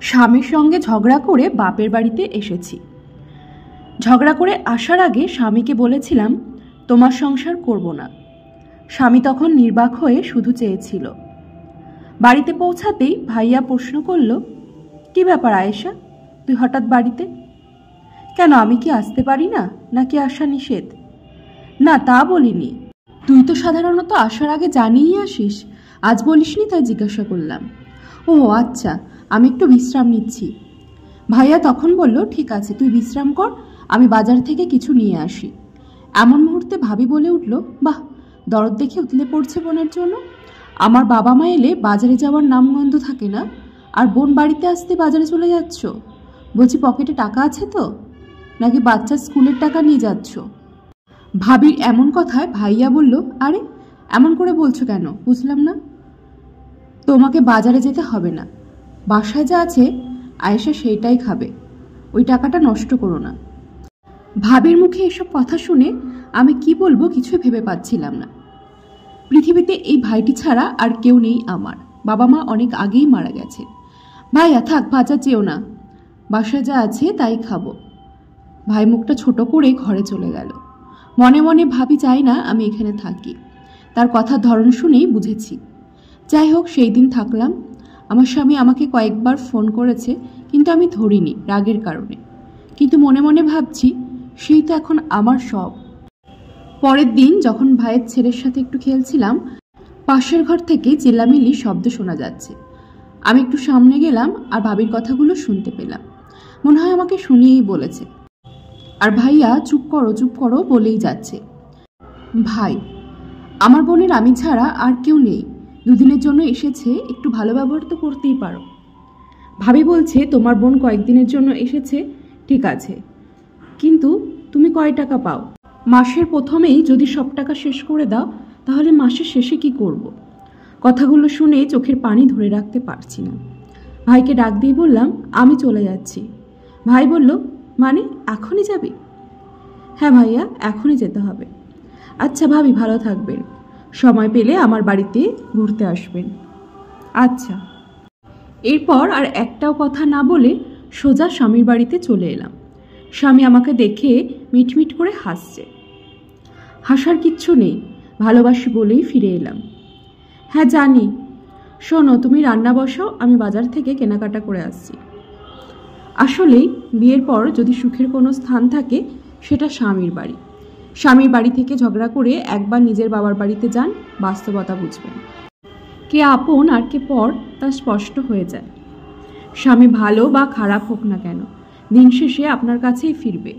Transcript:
স্বামীর সঙ্গে ঝগড়া করে বাপের বাড়িতে এসেছি। ঝগড়া করে আসার আগে স্বামীকে বলেছিলাম তোমার সংসার করব না। স্বামী তখন নির্বাক হয়ে শুধু চেয়েছিল। বাড়িতে পৌঁছাতেই ভাইয়া প্রশ্ন করল, কি ব্যাপার আয়েশা, তুই হঠাৎ বাড়িতে? কেন, আমি কি আসতে পারি না, নাকি আসা নিষেধ? না, তা বলিনি। তুই তো সাধারণত আসার আগে জানিয়ে আসিস, আজ বলিসনি, তাই জিজ্ঞাসা করলাম। ও আচ্ছা, আমি একটু বিশ্রাম নিচ্ছি। ভাইয়া তখন বলল, ঠিক আছে, তুই বিশ্রাম কর, আমি বাজার থেকে কিছু নিয়ে আসি। এমন মুহূর্তে ভাবি বলে উঠল, বাহ, দরদ দেখে উতলে পড়ছে বোনের জন্য। আমার বাবা মা এলে বাজারে যাওয়ার নামগন্ধ থাকে না, আর বোন বাড়িতে আসতে বাজারে চলে যাচ্ছ। বলছি, পকেটে টাকা আছে তো, নাকি বাচ্চার স্কুলের টাকা নিয়ে যাচ্ছ? ভাবির এমন কথায় ভাইয়া বলল, আরে এমন করে বলছো কেন, বুঝলাম না। তোমাকে বাজারে যেতে হবে না, বাসায় যা আছে আয়েশা সেইটাই খাবে, ওই টাকাটা নষ্ট করো না। ভাবির মুখে এসব কথা শুনে আমি কি বলবো কিছুই ভেবে পাচ্ছিলাম না। পৃথিবীতে এই ভাইটি ছাড়া আর কেউ নেই আমার, বাবা মা অনেক আগেই মারা গেছে। ভাইয়া থাক, বাজার যেও না, বাসায় যা আছে তাই খাবো। ভাই মুখটা ছোট করে ঘরে চলে গেল। মনে মনে ভাবি চাই না আমি এখানে থাকি, তার কথার ধরন শুনেই বুঝেছি। যাই হোক, সেই দিন থাকলাম। আমার স্বামী আমাকে কয়েকবার ফোন করেছে, কিন্তু আমি ধরিনি রাগের কারণে। কিন্তু মনে মনে ভাবছি, সেই তো এখন আমার সব। পরের দিন যখন ভাইয়ের ছেলের সাথে একটু খেলছিলাম, পাশের ঘর থেকে চিল্লামিল্লি শব্দ শোনা যাচ্ছে। আমি একটু সামনে গেলাম আর ভাবির কথাগুলো শুনতে পেলাম। মনে হয় আমাকে শুনিয়েই বলেছে। আর ভাইয়া চুপ করো বলেই যাচ্ছে। ভাই, আমার বোনের আমি ছাড়া আর কেউ নেই, দুদিনের জন্য এসেছে, একটু ভালো ব্যবহার তো করতেই পারো। ভাবি বলছে, তোমার বোন কয়েকদিনের জন্য এসেছে, ঠিক আছে, কিন্তু তুমি কয় টাকা পাও? মাসের প্রথমেই যদি সব টাকা শেষ করে দাও, তাহলে মাসের শেষে কি করব? কথাগুলো শুনে চোখের পানি ধরে রাখতে পারছি না। ভাইকে ডাক দিয়ে বললাম, আমি চলে যাচ্ছি। ভাই বলল, মানে এখনই যাবি? হ্যাঁ ভাইয়া, এখনই যেতে হবে। আচ্ছা ভাবি, ভালো থাকবেন, সময় পেলে আমার বাড়িতে ঘুরতে আসবেন। আচ্ছা। এরপর আর একটাও কথা না বলে সোজা স্বামীর বাড়িতে চলে এলাম। স্বামী আমাকে দেখে মিটমিট করে হাসছে। হাসার কিচ্ছু নেই, ভালোবাসি বলেই ফিরে এলাম। হ্যাঁ জানি। শোনো, তুমি রান্না বসাও, আমি বাজার থেকে কেনাকাটা করে আসছি। আসলেই বিয়ের পর যদি সুখের কোনো স্থান থাকে, সেটা স্বামীর বাড়ি। স্বামীর বাড়ি থেকে ঝগড়া করে একবার নিজের বাবার বাড়িতে যান, বাস্তবতা বুঝবেন। কে আপন আর কে পর তা স্পষ্ট হয়ে যায়। স্বামী ভালো বা খারাপ হোক না কেন, দিন শেষে আপনার কাছেই ফিরবে।